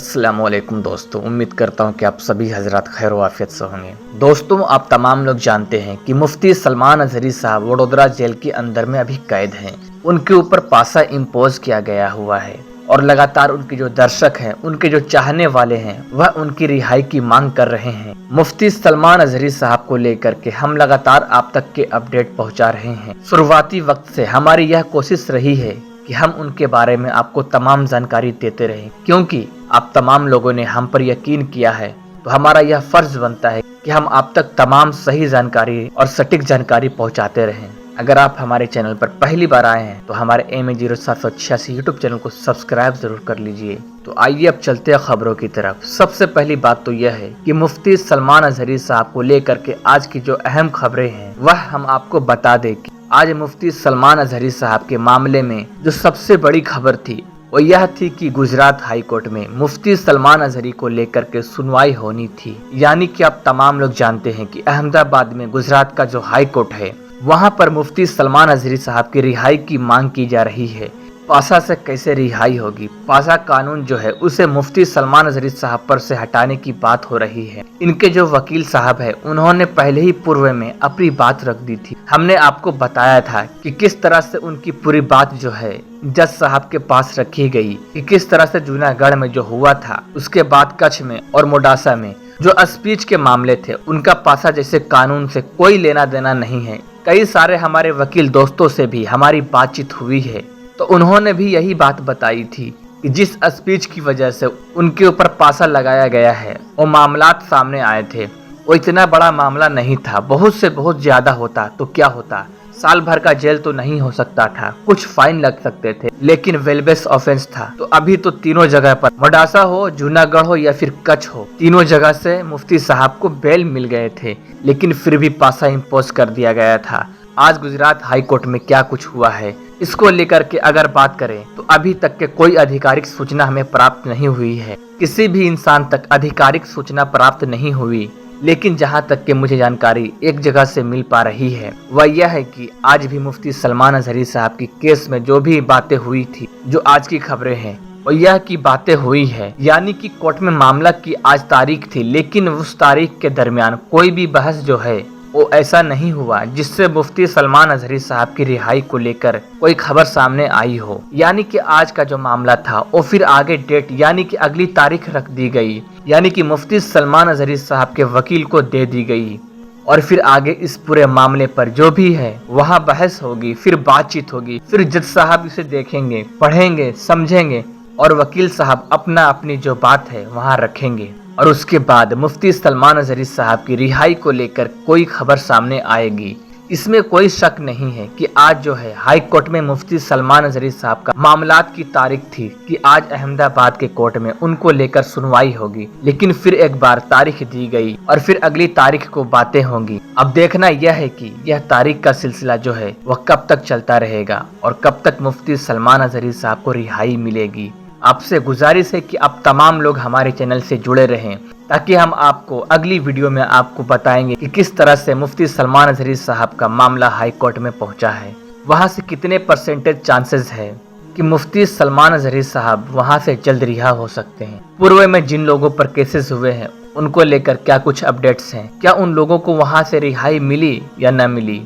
अस्सलामुअलैकुम दोस्तों, उम्मीद करता हूँ कि आप सभी हजरात खैर वाफियत से होंगे। दोस्तों, आप तमाम लोग जानते हैं कि मुफ्ती सलमान अजहरी साहब वडोदरा जेल के अंदर में अभी कैद हैं। उनके ऊपर पासा इम्पोज किया गया हुआ है और लगातार उनके जो दर्शक हैं, उनके जो चाहने वाले हैं, वह उनकी रिहाई की मांग कर रहे हैं। मुफ्ती सलमान अजहरी साहब को लेकर के हम लगातार आप तक के अपडेट पहुंचा रहे हैं। शुरुआती वक्त से हमारी यह कोशिश रही है कि हम उनके बारे में आपको तमाम जानकारी देते रहें, क्योंकि आप तमाम लोगों ने हम पर यकीन किया है, तो हमारा यह फर्ज बनता है कि हम आप तक तमाम सही जानकारी और सटीक जानकारी पहुंचाते रहें। अगर आप हमारे चैनल पर पहली बार आए हैं तो हमारे MA0786 यूट्यूब चैनल को सब्सक्राइब जरूर कर लीजिए। तो आइए अब चलते हैं खबरों की तरफ। सबसे पहली बात तो यह है कि मुफ्ती सलमान अजहरी साहब को लेकर के आज की जो अहम खबरें हैं वह हम आपको बता दें कि आज मुफ्ती सलमान अजहरी साहब के मामले में जो सबसे बड़ी खबर थी वो यह थी कि गुजरात हाई कोर्ट में मुफ्ती सलमान अजहरी को लेकर के सुनवाई होनी थी। यानी कि आप तमाम लोग जानते हैं कि अहमदाबाद में गुजरात का जो हाई कोर्ट है वहां पर मुफ्ती सलमान अजहरी साहब की रिहाई की मांग की जा रही है। पासा से कैसे रिहाई होगी? पासा कानून जो है उसे मुफ्ती सलमान अजहरी साहब पर से हटाने की बात हो रही है। इनके जो वकील साहब है उन्होंने पहले ही पूर्व में अपनी बात रख दी थी। हमने आपको बताया था कि किस तरह से उनकी पूरी बात जो है जज साहब के पास रखी गई, कि किस तरह से जूनागढ़ में जो हुआ था, उसके बाद कच्छ में और मोडासा में जो स्पीच के मामले थे उनका पासा जैसे कानून से कोई लेना देना नहीं है। कई सारे हमारे वकील दोस्तों से भी हमारी बातचीत हुई है, तो उन्होंने भी यही बात बताई थी कि जिस स्पीच की वजह से उनके ऊपर पासा लगाया गया है वो मामलात सामने आए थे, वो इतना बड़ा मामला नहीं था। बहुत से बहुत ज्यादा होता तो क्या होता, साल भर का जेल तो नहीं हो सकता था, कुछ फाइन लग सकते थे, लेकिन वेलबेस ऑफेंस था। तो अभी तो तीनों जगह पर, मोडासा हो, जूनागढ़ हो या फिर कच्छ हो, तीनों जगह से मुफ्ती साहब को बेल मिल गए थे, लेकिन फिर भी पासा इम्पोज कर दिया गया था। आज गुजरात हाई कोर्ट में क्या कुछ हुआ है इसको लेकर के अगर बात करें तो अभी तक के कोई आधिकारिक सूचना हमें प्राप्त नहीं हुई है। किसी भी इंसान तक आधिकारिक सूचना प्राप्त नहीं हुई, लेकिन जहां तक के मुझे जानकारी एक जगह से मिल पा रही है वह यह है कि आज भी मुफ्ती सलमान अजहरी साहब की केस में जो भी बातें हुई थी, जो आज की खबरें हैं और यह की बातें हुई है, यानी कि कोर्ट में मामला की आज तारीख थी, लेकिन उस तारीख के दरमियान कोई भी बहस जो है वो ऐसा नहीं हुआ जिससे मुफ्ती सलमान अजहरी साहब की रिहाई को लेकर कोई खबर सामने आई हो। यानी कि आज का जो मामला था वो फिर आगे डेट यानी कि अगली तारीख रख दी गई, यानी कि मुफ्ती सलमान अजहरी साहब के वकील को दे दी गई और फिर आगे इस पूरे मामले पर जो भी है वहाँ बहस होगी, फिर बातचीत होगी, फिर जज साहब इसे देखेंगे, पढ़ेंगे, समझेंगे और वकील साहब अपनी जो बात है वहाँ रखेंगे और उसके बाद मुफ्ती सलमान अजहरी साहब की रिहाई को लेकर कोई खबर सामने आएगी। इसमें कोई शक नहीं है कि आज जो है हाई कोर्ट में मुफ्ती सलमान अजहरी साहब का मामलात की तारीख थी कि आज अहमदाबाद के कोर्ट में उनको लेकर सुनवाई होगी, लेकिन फिर एक बार तारीख दी गई और फिर अगली तारीख को बातें होंगी। अब देखना यह है कि यह तारीख का सिलसिला जो है वह कब तक चलता रहेगा और कब तक मुफ्ती सलमान अजहरी साहब को रिहाई मिलेगी। आपसे गुजारिश है कि आप तमाम लोग हमारे चैनल से जुड़े रहें, ताकि हम आपको अगली वीडियो में आपको बताएंगे कि किस तरह से मुफ्ती सलमान अजहरी साहब का मामला हाई कोर्ट में पहुंचा है, वहां से कितने % चांसेस है कि मुफ्ती सलमान अजहरी साहब वहां से जल्द रिहा हो सकते हैं। पूर्व में जिन लोगों पर केसेस हुए हैं उनको लेकर क्या कुछ अपडेट्स हैं, क्या उन लोगों को वहां से रिहाई मिली या न मिली,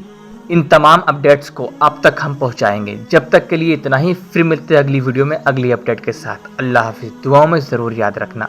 इन तमाम अपडेट्स को आप तक हम पहुंचाएंगे। जब तक के लिए इतना ही, फिर मिलते हैं अगली वीडियो में अगली अपडेट के साथ। अल्लाह हाफिज। दुआओं में जरूर याद रखना।